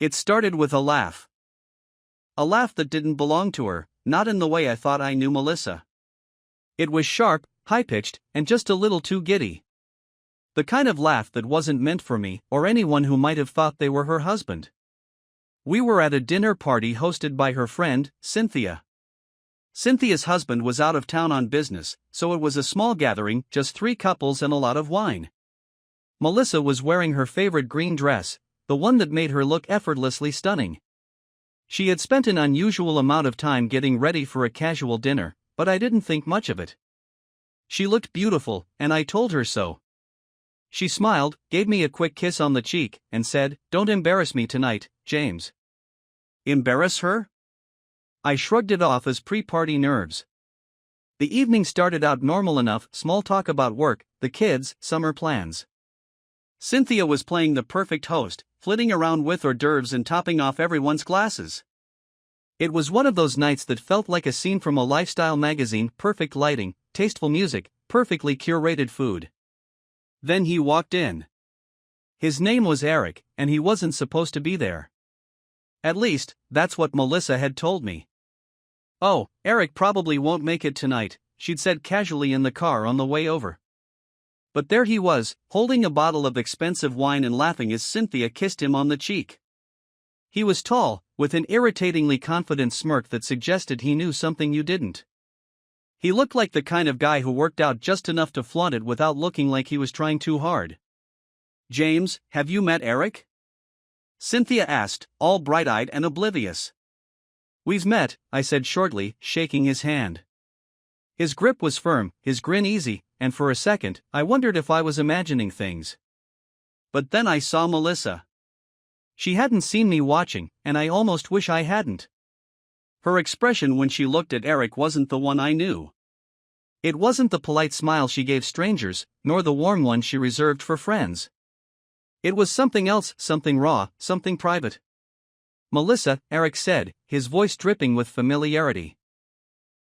It started with a laugh. A laugh that didn't belong to her, not in the way I thought I knew Melissa. It was sharp, high-pitched, and just a little too giddy. The kind of laugh that wasn't meant for me or anyone who might have thought they were her husband. We were at a dinner party hosted by her friend, Cynthia. Cynthia's husband was out of town on business, so it was a small gathering, just 3 couples and a lot of wine. Melissa was wearing her favorite green dress, the one that made her look effortlessly stunning. She had spent an unusual amount of time getting ready for a casual dinner, but I didn't think much of it. She looked beautiful, and I told her so. She smiled, gave me a quick kiss on the cheek, and said, "Don't embarrass me tonight, James." Embarrass her? I shrugged it off as pre-party nerves. The evening started out normal enough, small talk about work, the kids, summer plans. Cynthia was playing the perfect host, flitting around with hors d'oeuvres and topping off everyone's glasses. It was one of those nights that felt like a scene from a lifestyle magazine, perfect lighting, tasteful music, perfectly curated food. Then he walked in. His name was Eric, and he wasn't supposed to be there. At least, that's what Melissa had told me. "Oh, Eric probably won't make it tonight," she'd said casually in the car on the way over. But there he was, holding a bottle of expensive wine and laughing as Cynthia kissed him on the cheek. He was tall, with an irritatingly confident smirk that suggested he knew something you didn't. He looked like the kind of guy who worked out just enough to flaunt it without looking like he was trying too hard. "James, have you met Eric?" Cynthia asked, all bright-eyed and oblivious. "We've met," I said shortly, shaking his hand. His grip was firm, his grin easy, and for a second, I wondered if I was imagining things. But then I saw Melissa. She hadn't seen me watching, and I almost wish I hadn't. Her expression when she looked at Eric wasn't the one I knew. It wasn't the polite smile she gave strangers, nor the warm one she reserved for friends. It was something else, something raw, something private. "Melissa," Eric said, his voice dripping with familiarity.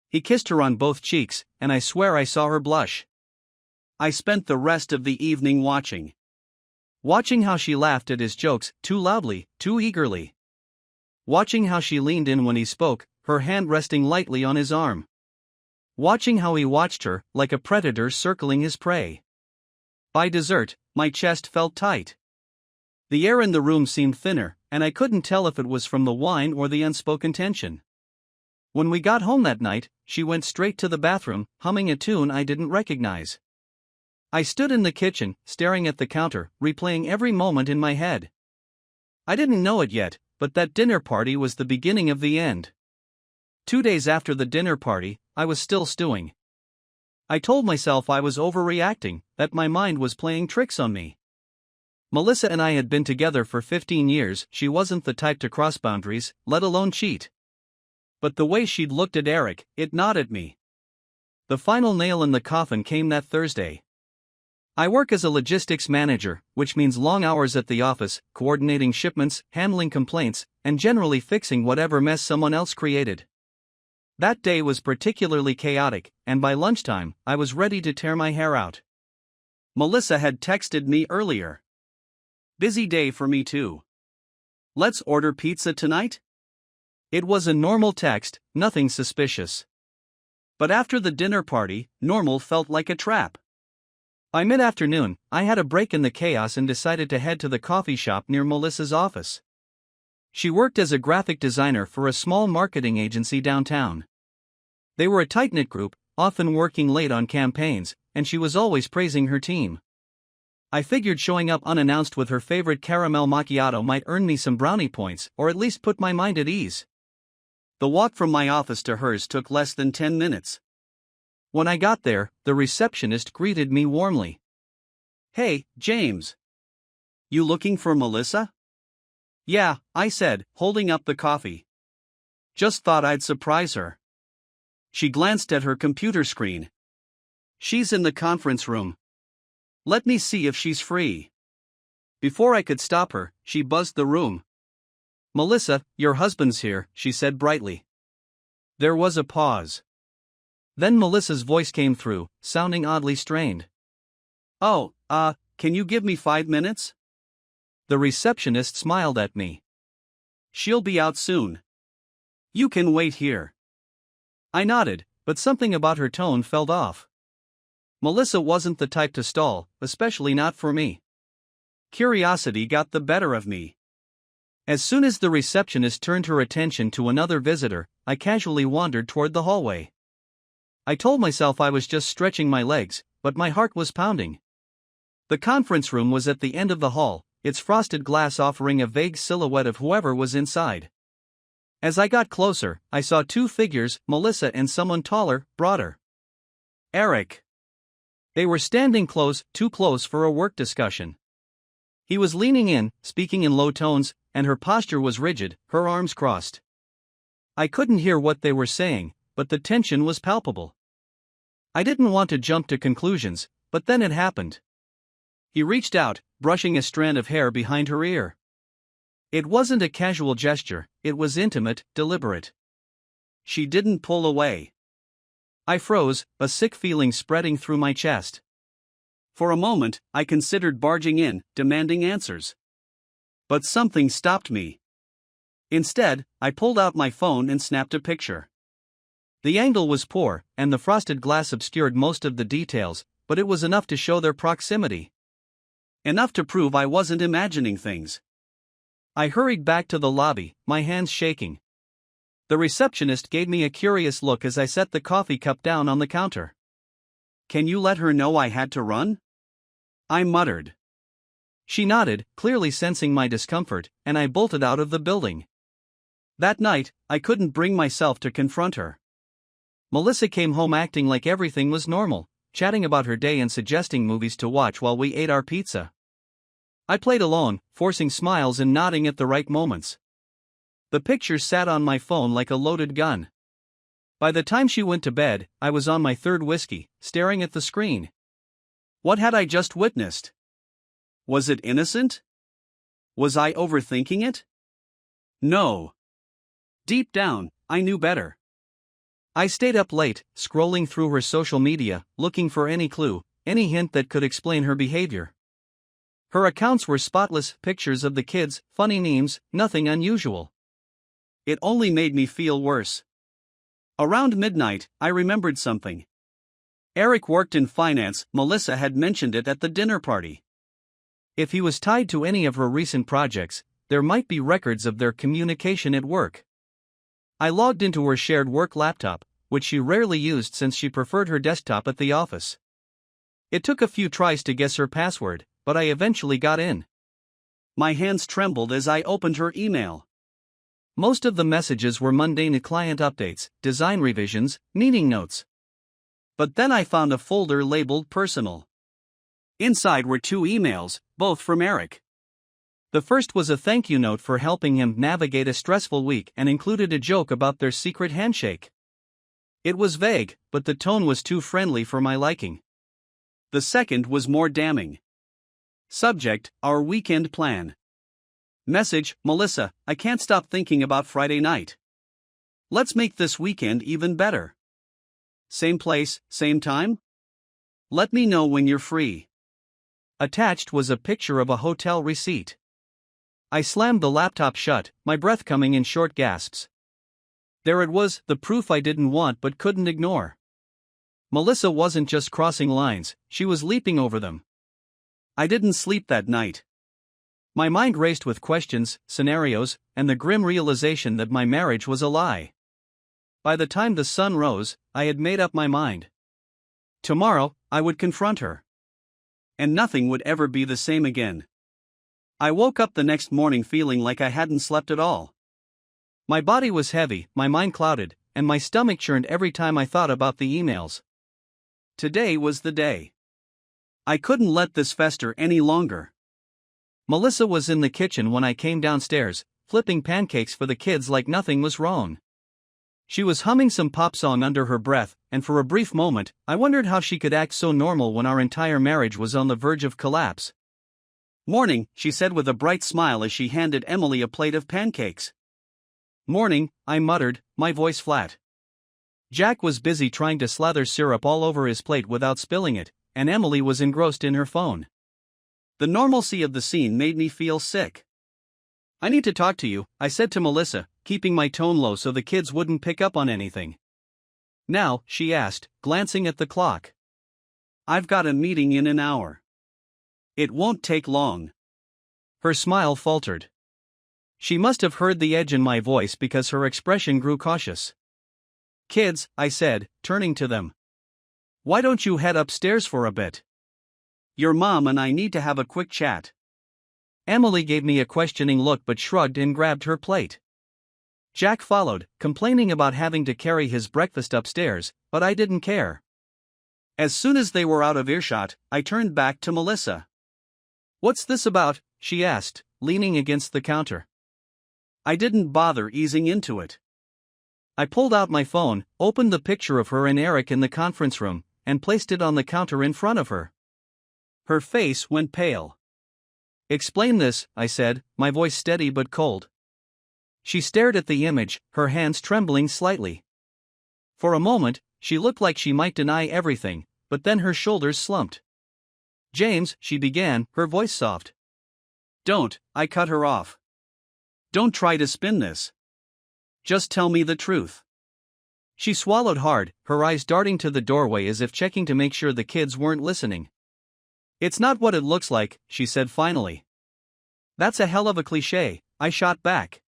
He kissed her on both cheeks, and I swear I saw her blush. I spent the rest of the evening watching how she laughed at his jokes, too loudly, too eagerly. Watching how she leaned in when he spoke, her hand resting lightly on his arm. Watching how he watched her, like a predator circling his prey. By dessert, my chest felt tight. The air in the room seemed thinner, and I couldn't tell if it was from the wine or the unspoken tension. When we got home that night, she went straight to the bathroom, humming a tune I didn't recognize. I stood in the kitchen, staring at the counter, replaying every moment in my head. I didn't know it yet, but that dinner party was the beginning of the end. 2 days after the dinner party, I was still stewing. I told myself I was overreacting, that my mind was playing tricks on me. Melissa and I had been together for 15 years, she wasn't the type to cross boundaries, let alone cheat. But the way she'd looked at Eric, it gnawed at me. The final nail in the coffin came that Thursday. I work as a logistics manager, which means long hours at the office, coordinating shipments, handling complaints, and generally fixing whatever mess someone else created. That day was particularly chaotic, and by lunchtime, I was ready to tear my hair out. Melissa had texted me earlier. "Busy day for me too. Let's order pizza tonight?" It was a normal text, nothing suspicious. But after the dinner party, normal felt like a trap. By mid-afternoon, I had a break in the chaos and decided to head to the coffee shop near Melissa's office. She worked as a graphic designer for a small marketing agency downtown. They were a tight-knit group, often working late on campaigns, and she was always praising her team. I figured showing up unannounced with her favorite caramel macchiato might earn me some brownie points, or at least put my mind at ease. The walk from my office to hers took less than 10 minutes. When I got there, the receptionist greeted me warmly. "Hey, James. You looking for Melissa?" "Yeah," I said, holding up the coffee. "Just thought I'd surprise her." She glanced at her computer screen. "She's in the conference room. Let me see if she's free." Before I could stop her, she buzzed the room. "Melissa, your husband's here," she said brightly. There was a pause. Then Melissa's voice came through, sounding oddly strained. "Oh, can you give me 5 minutes?" The receptionist smiled at me. She'll be out soon. You can wait here. I nodded, but something about her tone felt off. Melissa wasn't the type to stall, especially not for me. Curiosity got the better of me. As soon as the receptionist turned her attention to another visitor, I casually wandered toward the hallway. I told myself I was just stretching my legs, but my heart was pounding. The conference room was at the end of the hall, its frosted glass offering a vague silhouette of whoever was inside. As I got closer, I saw two figures, Melissa and someone taller, broader. Eric. They were standing close, too close for a work discussion. He was leaning in, speaking in low tones, and her posture was rigid, her arms crossed. I couldn't hear what they were saying, but the tension was palpable. I didn't want to jump to conclusions, but then it happened. He reached out, brushing a strand of hair behind her ear. It wasn't a casual gesture, it was intimate, deliberate. She didn't pull away. I froze, a sick feeling spreading through my chest. For a moment, I considered barging in, demanding answers. But something stopped me. Instead, I pulled out my phone and snapped a picture. The angle was poor, and the frosted glass obscured most of the details, but it was enough to show their proximity. Enough to prove I wasn't imagining things. I hurried back to the lobby, my hands shaking. The receptionist gave me a curious look as I set the coffee cup down on the counter. "Can you let her know I had to run?" I muttered. She nodded, clearly sensing my discomfort, and I bolted out of the building. That night, I couldn't bring myself to confront her. Melissa came home acting like everything was normal, chatting about her day and suggesting movies to watch while we ate our pizza. I played along, forcing smiles and nodding at the right moments. The picture sat on my phone like a loaded gun. By the time she went to bed, I was on my third whiskey, staring at the screen. What had I just witnessed? Was it innocent? Was I overthinking it? No. Deep down, I knew better. I stayed up late, scrolling through her social media, looking for any clue, any hint that could explain her behavior. Her accounts were spotless, pictures of the kids, funny memes, nothing unusual. It only made me feel worse. Around midnight, I remembered something. Eric worked in finance, Melissa had mentioned it at the dinner party. If he was tied to any of her recent projects, there might be records of their communication at work. I logged into her shared work laptop, which she rarely used since she preferred her desktop at the office. It took a few tries to guess her password, but I eventually got in. My hands trembled as I opened her email. Most of the messages were mundane client updates, design revisions, meeting notes. But then I found a folder labeled personal. Inside were two emails, both from Eric. The first was a thank you note for helping him navigate a stressful week and included a joke about their secret handshake. It was vague, but the tone was too friendly for my liking. The second was more damning. Subject, our weekend plan. Message, Melissa, I can't stop thinking about Friday night. Let's make this weekend even better. Same place, same time? Let me know when you're free. Attached was a picture of a hotel receipt. I slammed the laptop shut, my breath coming in short gasps. There it was, the proof I didn't want but couldn't ignore. Melissa wasn't just crossing lines, she was leaping over them. I didn't sleep that night. My mind raced with questions, scenarios, and the grim realization that my marriage was a lie. By the time the sun rose, I had made up my mind. Tomorrow, I would confront her. And nothing would ever be the same again. I woke up the next morning feeling like I hadn't slept at all. My body was heavy, my mind clouded, and my stomach churned every time I thought about the emails. Today was the day. I couldn't let this fester any longer. Melissa was in the kitchen when I came downstairs, flipping pancakes for the kids like nothing was wrong. She was humming some pop song under her breath, and for a brief moment, I wondered how she could act so normal when our entire marriage was on the verge of collapse. "Morning," she said with a bright smile as she handed Emily a plate of pancakes. "Morning," I muttered, my voice flat. Jack was busy trying to slather syrup all over his plate without spilling it, and Emily was engrossed in her phone. The normalcy of the scene made me feel sick. I need to talk to you, I said to Melissa, keeping my tone low so the kids wouldn't pick up on anything. Now, she asked, glancing at the clock. I've got a meeting in an hour. It won't take long. Her smile faltered. She must have heard the edge in my voice because her expression grew cautious. Kids, I said, turning to them. Why don't you head upstairs for a bit? Your mom and I need to have a quick chat. Emily gave me a questioning look but shrugged and grabbed her plate. Jack followed, complaining about having to carry his breakfast upstairs, but I didn't care. As soon as they were out of earshot, I turned back to Melissa. What's this about? She asked, leaning against the counter. I didn't bother easing into it. I pulled out my phone, opened the picture of her and Eric in the conference room, and placed it on the counter in front of her. Her face went pale. Explain this, I said, my voice steady but cold. She stared at the image, her hands trembling slightly. For a moment, she looked like she might deny everything, but then her shoulders slumped. James, she began, her voice soft. Don't, I cut her off. Don't try to spin this. Just tell me the truth. She swallowed hard, her eyes darting to the doorway as if checking to make sure the kids weren't listening. It's not what it looks like, she said finally. That's a hell of a cliché, I shot back.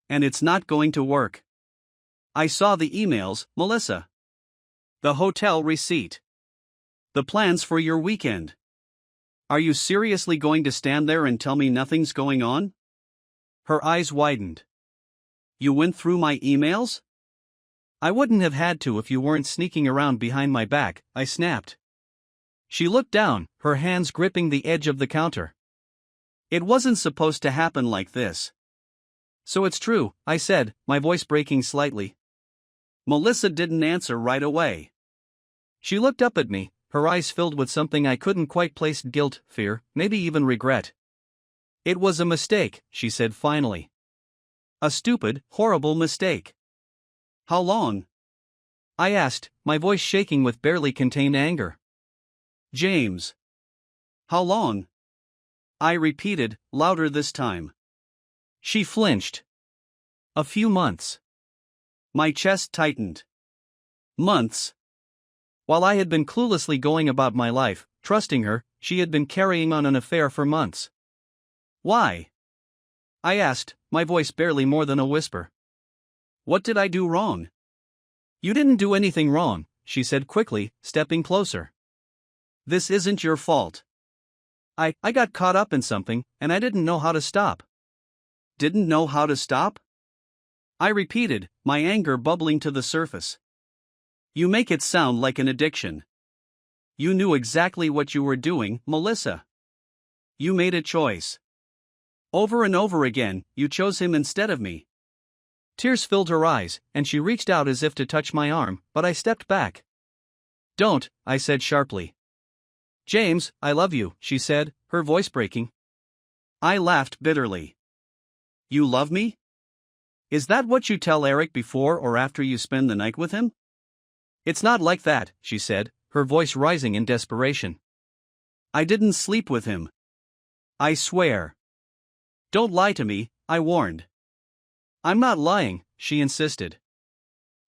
And it's not going to work. I saw the emails, Melissa. The hotel receipt. The plans for your weekend. Are you seriously going to stand there and tell me nothing's going on? Her eyes widened. You went through my emails? I wouldn't have had to if you weren't sneaking around behind my back, I snapped. She looked down, her hands gripping the edge of the counter. It wasn't supposed to happen like this. So it's true, I said, my voice breaking slightly. Melissa didn't answer right away. She looked up at me, her eyes filled with something I couldn't quite place: guilt, fear, maybe even regret. It was a mistake, she said finally. A stupid, horrible mistake. How long? I asked, my voice shaking with barely contained anger. James. How long? I repeated, louder this time. She flinched. A few months. My chest tightened. Months. While I had been cluelessly going about my life, trusting her, she had been carrying on an affair for months. Why? I asked, my voice barely more than a whisper. What did I do wrong? You didn't do anything wrong, she said quickly, stepping closer. This isn't your fault. I got caught up in something, and I didn't know how to stop. Didn't know how to stop? I repeated, my anger bubbling to the surface. You make it sound like an addiction. You knew exactly what you were doing, Melissa. You made a choice. Over and over again, you chose him instead of me. Tears filled her eyes, and she reached out as if to touch my arm, but I stepped back. Don't, I said sharply. James, I love you, she said, her voice breaking. I laughed bitterly. You love me? Is that what you tell Eric before or after you spend the night with him? It's not like that, she said, her voice rising in desperation. I didn't sleep with him. I swear. Don't lie to me, I warned. I'm not lying, she insisted.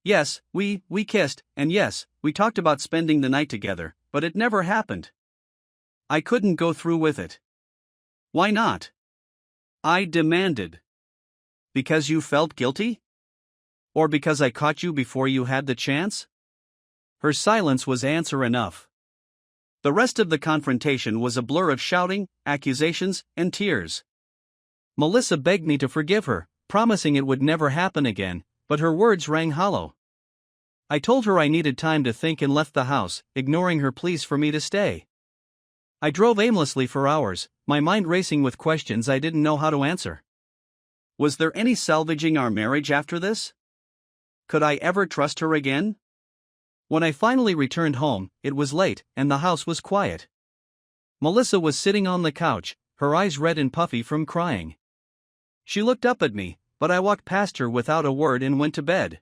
Yes, we kissed, and yes, we talked about spending the night together, but it never happened. I couldn't go through with it. Why not? I demanded. Because you felt guilty? Or because I caught you before you had the chance? Her silence was answer enough. The rest of the confrontation was a blur of shouting, accusations, and tears. Melissa begged me to forgive her, promising it would never happen again, but her words rang hollow. I told her I needed time to think and left the house, ignoring her pleas for me to stay. I drove aimlessly for hours, my mind racing with questions I didn't know how to answer. Was there any salvaging our marriage after this? Could I ever trust her again? When I finally returned home, it was late, and the house was quiet. Melissa was sitting on the couch, her eyes red and puffy from crying. She looked up at me, but I walked past her without a word and went to bed.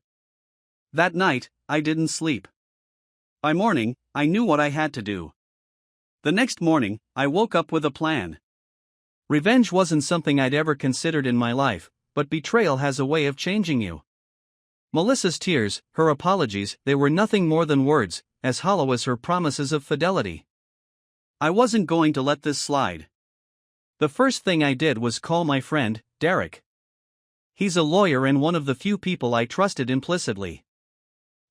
That night, I didn't sleep. By morning, I knew what I had to do. The next morning, I woke up with a plan. Revenge wasn't something I'd ever considered in my life, but betrayal has a way of changing you. Melissa's tears, her apologies, they were nothing more than words, as hollow as her promises of fidelity. I wasn't going to let this slide. The first thing I did was call my friend, Derek. He's a lawyer and one of the few people I trusted implicitly.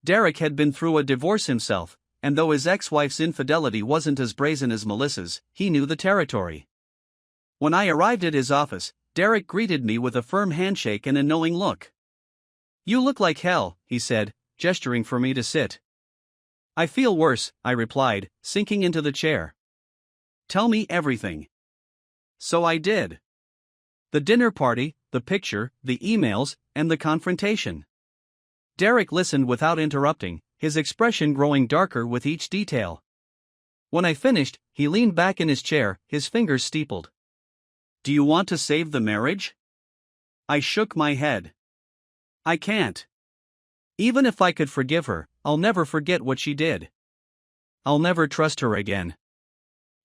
Derek had been through a divorce himself, and though his ex-wife's infidelity wasn't as brazen as Melissa's, he knew the territory. When I arrived at his office, Derek greeted me with a firm handshake and a knowing look. "You look like hell," he said, gesturing for me to sit. "I feel worse," I replied, sinking into the chair. "Tell me everything." So I did. The dinner party, the picture, the emails, and the confrontation. Derek listened without interrupting, his expression growing darker with each detail. When I finished, he leaned back in his chair, his fingers steepled. "Do you want to save the marriage?" I shook my head. "I can't. Even if I could forgive her, I'll never forget what she did. I'll never trust her again."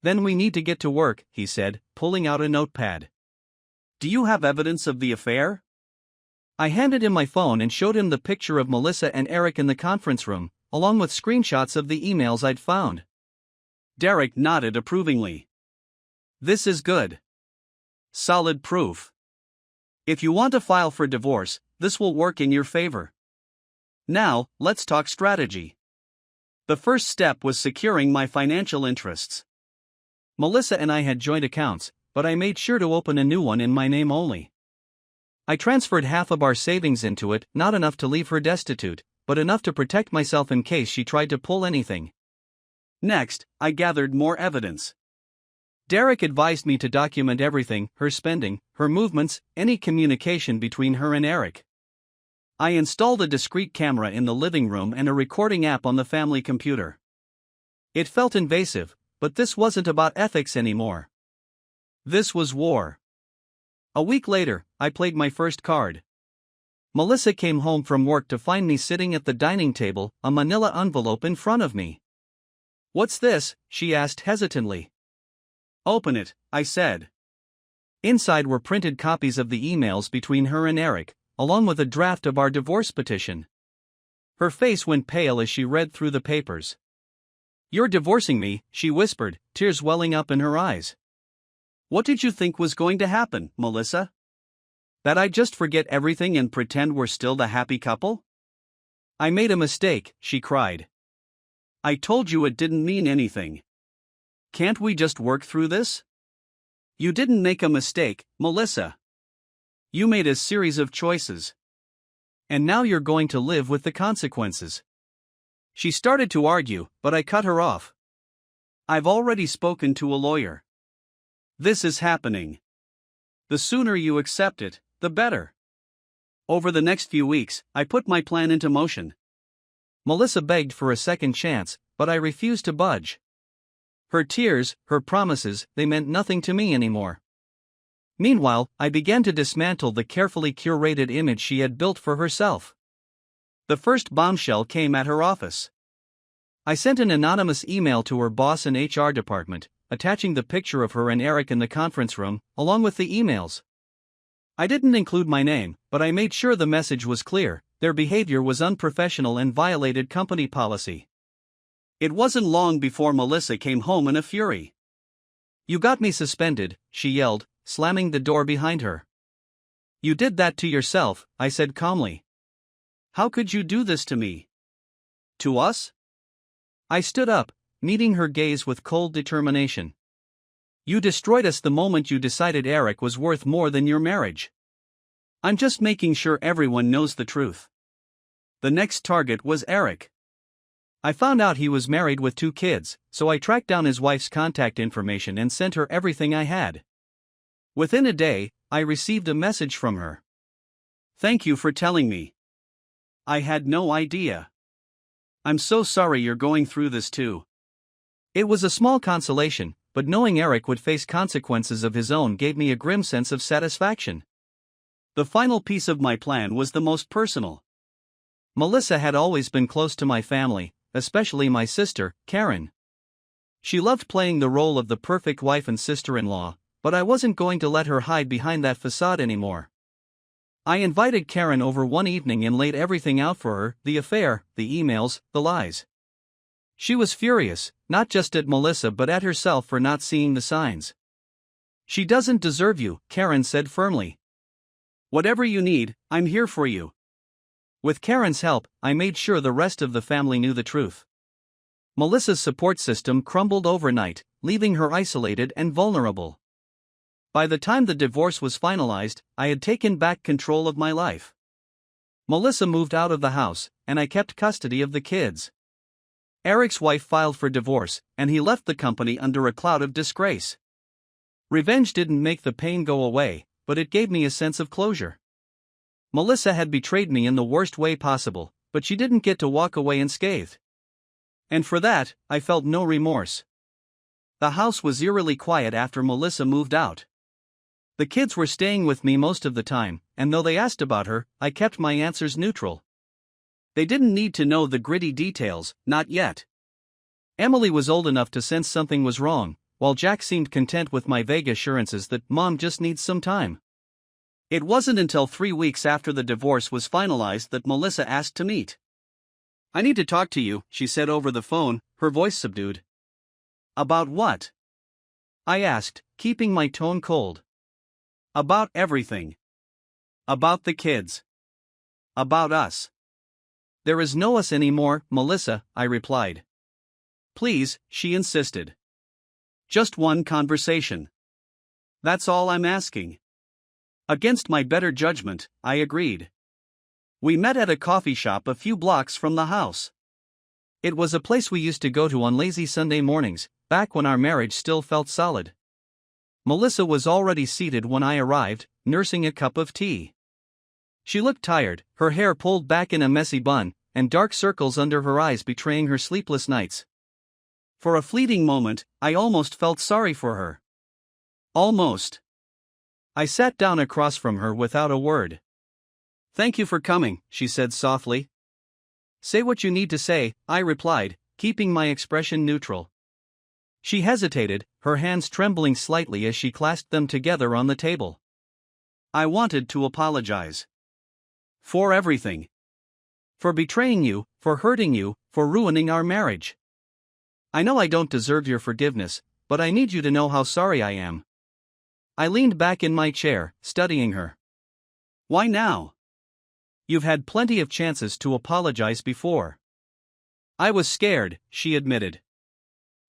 "Then we need to get to work," he said, pulling out a notepad. "Do you have evidence of the affair?" I handed him my phone and showed him the picture of Melissa and Eric in the conference room, along with screenshots of the emails I'd found. Derek nodded approvingly. "This is good. Solid proof. If you want to file for divorce, this will work in your favor. Now, let's talk strategy." The first step was securing my financial interests. Melissa and I had joint accounts, but I made sure to open a new one in my name only. I transferred half of our savings into it, not enough to leave her destitute, but enough to protect myself in case she tried to pull anything. Next, I gathered more evidence. Derek advised me to document everything, her spending, her movements, any communication between her and Eric. I installed a discreet camera in the living room and a recording app on the family computer. It felt invasive, but this wasn't about ethics anymore. This was war. A week later, I played my first card. Melissa came home from work to find me sitting at the dining table, a manila envelope in front of me. "What's this?" she asked hesitantly. "Open it," I said. Inside were printed copies of the emails between her and Eric, along with a draft of our divorce petition. Her face went pale as she read through the papers. "You're divorcing me," she whispered, tears welling up in her eyes. "What did you think was going to happen, Melissa? That I'd just forget everything and pretend we're still the happy couple?" "I made a mistake," she cried. "I told you it didn't mean anything. Can't we just work through this?" "You didn't make a mistake, Melissa. You made a series of choices. And now you're going to live with the consequences." She started to argue, but I cut her off. "I've already spoken to a lawyer. This is happening. The sooner you accept it, the better." Over the next few weeks, I put my plan into motion. Melissa begged for a second chance, but I refused to budge. Her tears, her promises, they meant nothing to me anymore. Meanwhile, I began to dismantle the carefully curated image she had built for herself. The first bombshell came at her office. I sent an anonymous email to her boss and HR department, attaching the picture of her and Eric in the conference room, along with the emails. I didn't include my name, but I made sure the message was clear: their behavior was unprofessional and violated company policy. It wasn't long before Melissa came home in a fury. "You got me suspended," she yelled, slamming the door behind her. "You did that to yourself," I said calmly. "How could you do this to me? To us?" I stood up, meeting her gaze with cold determination. "You destroyed us the moment you decided Eric was worth more than your marriage. I'm just making sure everyone knows the truth." The next target was Eric. I found out he was married with 2 kids, so I tracked down his wife's contact information and sent her everything I had. Within a day, I received a message from her. "Thank you for telling me. I had no idea. I'm so sorry you're going through this too." It was a small consolation, but knowing Eric would face consequences of his own gave me a grim sense of satisfaction. The final piece of my plan was the most personal. Melissa had always been close to my family, especially my sister, Karen. She loved playing the role of the perfect wife and sister-in-law, but I wasn't going to let her hide behind that facade anymore. I invited Karen over one evening and laid everything out for her: the affair, the emails, the lies. She was furious, not just at Melissa but at herself for not seeing the signs. "She doesn't deserve you," Karen said firmly. "Whatever you need, I'm here for you." With Karen's help, I made sure the rest of the family knew the truth. Melissa's support system crumbled overnight, leaving her isolated and vulnerable. By the time the divorce was finalized, I had taken back control of my life. Melissa moved out of the house, and I kept custody of the kids. Eric's wife filed for divorce, and he left the company under a cloud of disgrace. Revenge didn't make the pain go away, but it gave me a sense of closure. Melissa had betrayed me in the worst way possible, but she didn't get to walk away unscathed. And for that, I felt no remorse. The house was eerily quiet after Melissa moved out. The kids were staying with me most of the time, and though they asked about her, I kept my answers neutral. They didn't need to know the gritty details, not yet. Emily was old enough to sense something was wrong, while Jack seemed content with my vague assurances that Mom just needs some time. It wasn't until 3 weeks after the divorce was finalized that Melissa asked to meet. "I need to talk to you," she said over the phone, her voice subdued. "About what?" I asked, keeping my tone cold. "About everything. About the kids. About us." "There is no us anymore, Melissa," I replied. "Please," she insisted. "Just one conversation. That's all I'm asking." Against my better judgment, I agreed. We met at a coffee shop a few blocks from the house. It was a place we used to go to on lazy Sunday mornings, back when our marriage still felt solid. Melissa was already seated when I arrived, nursing a cup of tea. She looked tired, her hair pulled back in a messy bun, and dark circles under her eyes betraying her sleepless nights. For a fleeting moment, I almost felt sorry for her. Almost. I sat down across from her without a word. "Thank you for coming," she said softly. "Say what you need to say," I replied, keeping my expression neutral. She hesitated, her hands trembling slightly as she clasped them together on the table. "I wanted to apologize. For everything. For betraying you, for hurting you, for ruining our marriage. I know I don't deserve your forgiveness, but I need you to know how sorry I am." I leaned back in my chair, studying her. "Why now? You've had plenty of chances to apologize before." "I was scared," she admitted.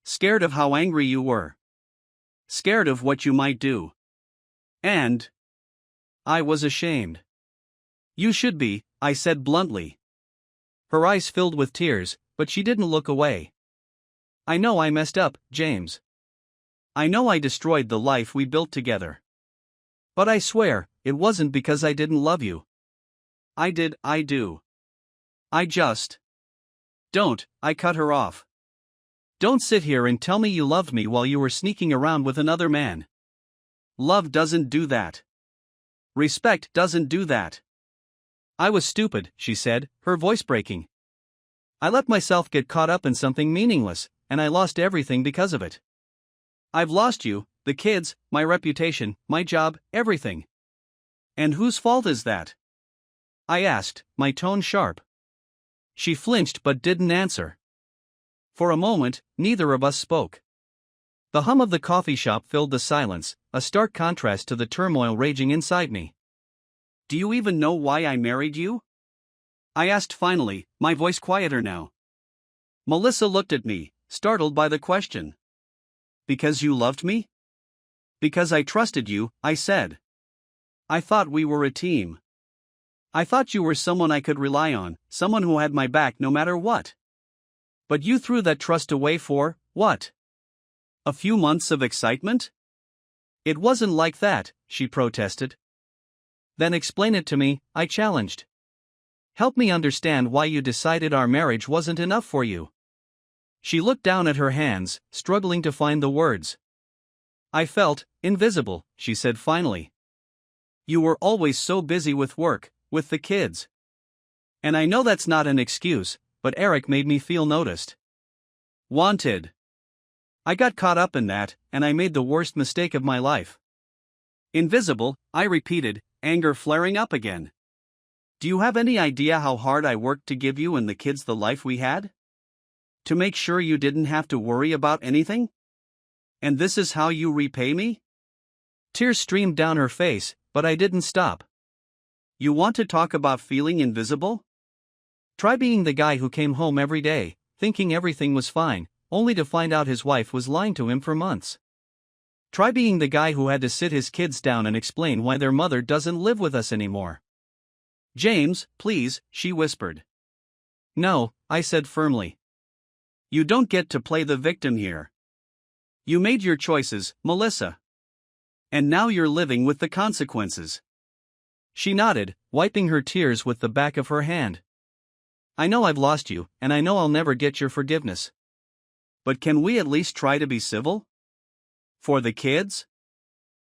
"Scared of how angry you were. Scared of what you might do. And I was ashamed." "You should be," I said bluntly. Her eyes filled with tears, but she didn't look away. "I know I messed up, James. I know I destroyed the life we built together. But I swear, it wasn't because I didn't love you. I do. I just don't," I cut her off. "Don't sit here and tell me you loved me while you were sneaking around with another man. Love doesn't do that. Respect doesn't do that." "I was stupid," she said, her voice breaking. "I let myself get caught up in something meaningless, and I lost everything because of it. I've lost you, the kids, my reputation, my job, everything. And whose fault is that?" I asked, my tone sharp. She flinched but didn't answer. For a moment, neither of us spoke. The hum of the coffee shop filled the silence, a stark contrast to the turmoil raging inside me. "Do you even know why I married you?" I asked finally, my voice quieter now. Melissa looked at me, startled by the question. "Because you loved me?" "Because I trusted you," I said. "I thought we were a team. I thought you were someone I could rely on, someone who had my back no matter what. But you threw that trust away for, what? A few months of excitement?" "It wasn't like that," she protested. "Then explain it to me," I challenged. "Help me understand why you decided our marriage wasn't enough for you." She looked down at her hands, struggling to find the words. "I felt invisible," she said finally. "You were always so busy with work, with the kids. And I know that's not an excuse, but Eric made me feel noticed. Wanted. I got caught up in that, and I made the worst mistake of my life. Invisible, I repeated, anger flaring up again. Do you have any idea how hard I worked to give you and the kids the life we had? To make sure you didn't have to worry about anything? And this is how you repay me? Tears streamed down her face, but I didn't stop. You want to talk about feeling invisible? Try being the guy who came home every day, thinking everything was fine, only to find out his wife was lying to him for months. Try being the guy who had to sit his kids down and explain why their mother doesn't live with us anymore. James, please, she whispered. No, I said firmly. You don't get to play the victim here. You made your choices, Melissa. And now you're living with the consequences. She nodded, wiping her tears with the back of her hand. I know I've lost you, and I know I'll never get your forgiveness. But can we at least try to be civil? For the kids?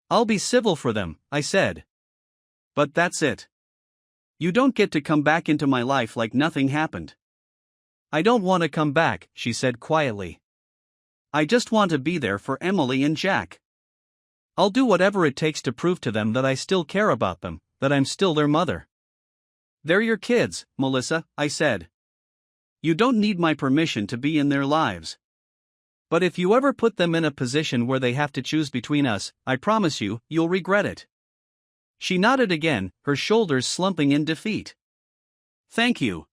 I'll be civil for them, I said. But that's it. You don't get to come back into my life like nothing happened. I don't want to come back, she said quietly. I just want to be there for Emily and Jack. I'll do whatever it takes to prove to them that I still care about them, that I'm still their mother. They're your kids, Melissa, I said. You don't need my permission to be in their lives. But if you ever put them in a position where they have to choose between us, I promise you, you'll regret it. She nodded again, her shoulders slumping in defeat. Thank you.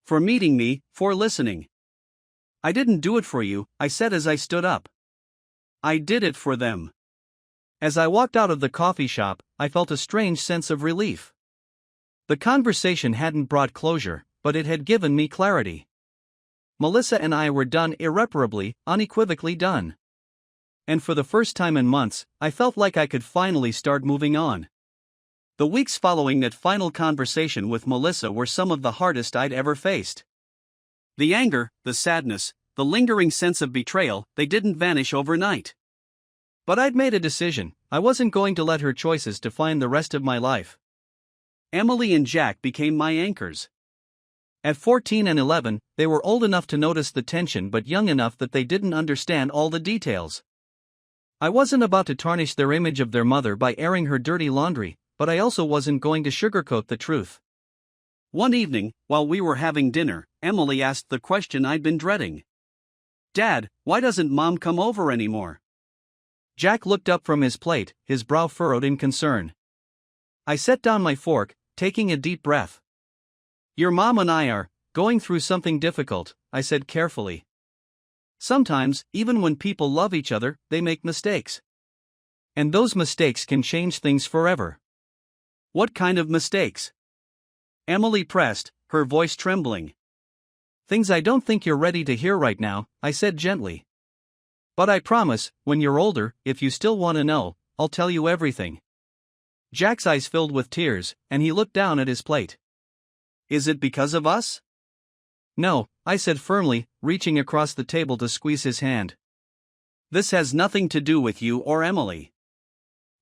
For meeting me, for listening. I didn't do it for you, I said as I stood up. I did it for them. As I walked out of the coffee shop, I felt a strange sense of relief. The conversation hadn't brought closure, but it had given me clarity. Melissa and I were done irreparably, unequivocally done. And for the first time in months, I felt like I could finally start moving on. The weeks following that final conversation with Melissa were some of the hardest I'd ever faced. The anger, the sadness, the lingering sense of betrayal, they didn't vanish overnight. But I'd made a decision. I wasn't going to let her choices define the rest of my life. Emily and Jack became my anchors. At 14 and 11, they were old enough to notice the tension but young enough that they didn't understand all the details. I wasn't about to tarnish their image of their mother by airing her dirty laundry, but I also wasn't going to sugarcoat the truth. One evening, while we were having dinner, Emily asked the question I'd been dreading. Dad, why doesn't Mom come over anymore? Jack looked up from his plate, his brow furrowed in concern. I set down my fork, taking a deep breath. Your mom and I are going through something difficult, I said carefully. Sometimes, even when people love each other, they make mistakes. And those mistakes can change things forever. What kind of mistakes? Emily pressed, her voice trembling. Things I don't think you're ready to hear right now, I said gently. But I promise, when you're older, if you still want to know, I'll tell you everything. Jack's eyes filled with tears, and he looked down at his plate. Is it because of us? No, I said firmly, reaching across the table to squeeze his hand. This has nothing to do with you or Emily.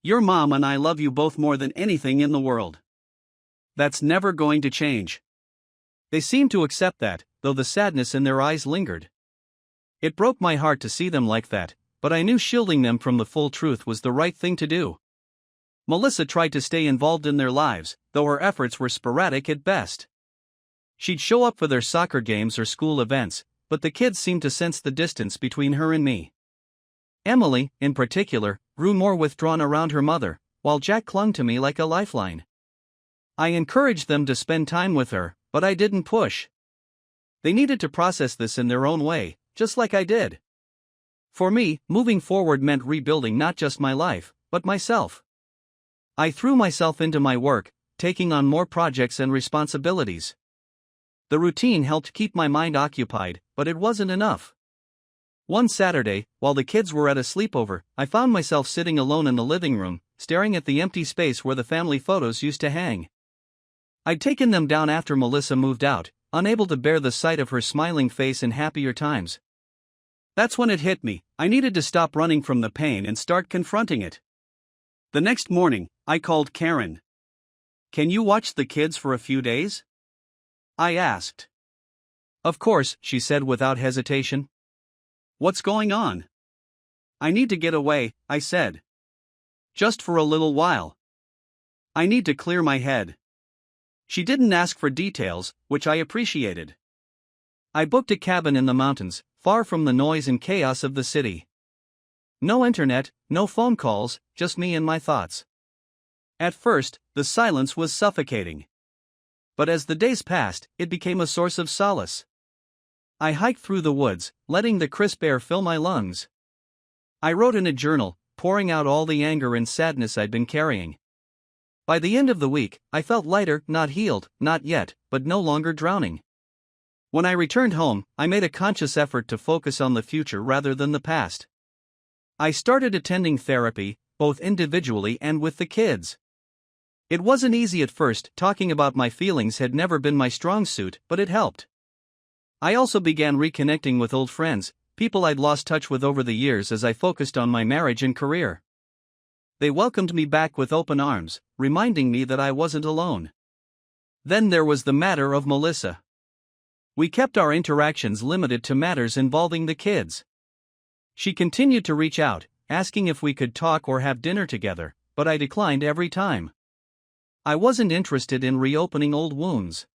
Your mom and I love you both more than anything in the world. That's never going to change. They seemed to accept that, though the sadness in their eyes lingered. It broke my heart to see them like that, but I knew shielding them from the full truth was the right thing to do. Melissa tried to stay involved in their lives, though her efforts were sporadic at best. She'd show up for their soccer games or school events, but the kids seemed to sense the distance between her and me. Emily, in particular, grew more withdrawn around her mother, while Jack clung to me like a lifeline. I encouraged them to spend time with her, but I didn't push. They needed to process this in their own way, just like I did. For me, moving forward meant rebuilding not just my life, but myself. I threw myself into my work, taking on more projects and responsibilities. The routine helped keep my mind occupied, but it wasn't enough. One Saturday, while the kids were at a sleepover, I found myself sitting alone in the living room, staring at the empty space where the family photos used to hang. I'd taken them down after Melissa moved out, unable to bear the sight of her smiling face in happier times. That's when it hit me. I needed to stop running from the pain and start confronting it. The next morning, I called Karen. Can you watch the kids for a few days? I asked. Of course, she said without hesitation. What's going on? I need to get away, I said. Just for a little while. I need to clear my head. She didn't ask for details, which I appreciated. I booked a cabin in the mountains, far from the noise and chaos of the city. No internet, no phone calls, just me and my thoughts. At first, the silence was suffocating. But as the days passed, it became a source of solace. I hiked through the woods, letting the crisp air fill my lungs. I wrote in a journal, pouring out all the anger and sadness I'd been carrying. By the end of the week, I felt lighter, not healed, not yet, but no longer drowning. When I returned home, I made a conscious effort to focus on the future rather than the past. I started attending therapy, both individually and with the kids. It wasn't easy at first, talking about my feelings had never been my strong suit, but it helped. I also began reconnecting with old friends, people I'd lost touch with over the years as I focused on my marriage and career. They welcomed me back with open arms, reminding me that I wasn't alone. Then there was the matter of Melissa. We kept our interactions limited to matters involving the kids. She continued to reach out, asking if we could talk or have dinner together, but I declined every time. I wasn't interested in reopening old wounds.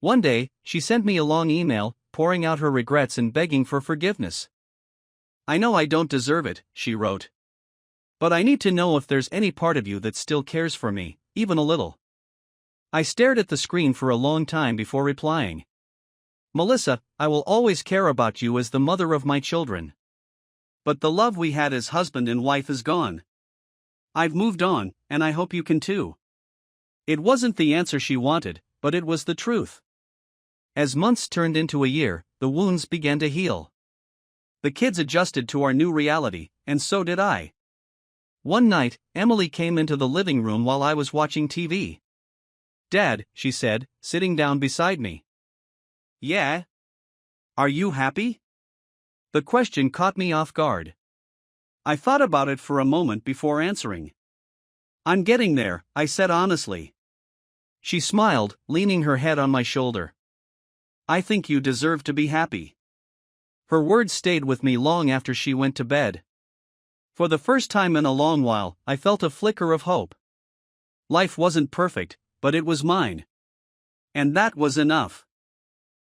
One day, she sent me a long email, pouring out her regrets and begging for forgiveness. I know I don't deserve it, she wrote. But I need to know if there's any part of you that still cares for me, even a little. I stared at the screen for a long time before replying. Melissa, I will always care about you as the mother of my children. But the love we had as husband and wife is gone. I've moved on, and I hope you can too. It wasn't the answer she wanted, but it was the truth. As months turned into a year, the wounds began to heal. The kids adjusted to our new reality, and so did I. One night, Emily came into the living room while I was watching TV. Dad, she said, sitting down beside me. Yeah? Are you happy? The question caught me off guard. I thought about it for a moment before answering. I'm getting there, I said honestly. She smiled, leaning her head on my shoulder. I think you deserve to be happy. Her words stayed with me long after she went to bed. For the first time in a long while, I felt a flicker of hope. Life wasn't perfect, but it was mine. And that was enough.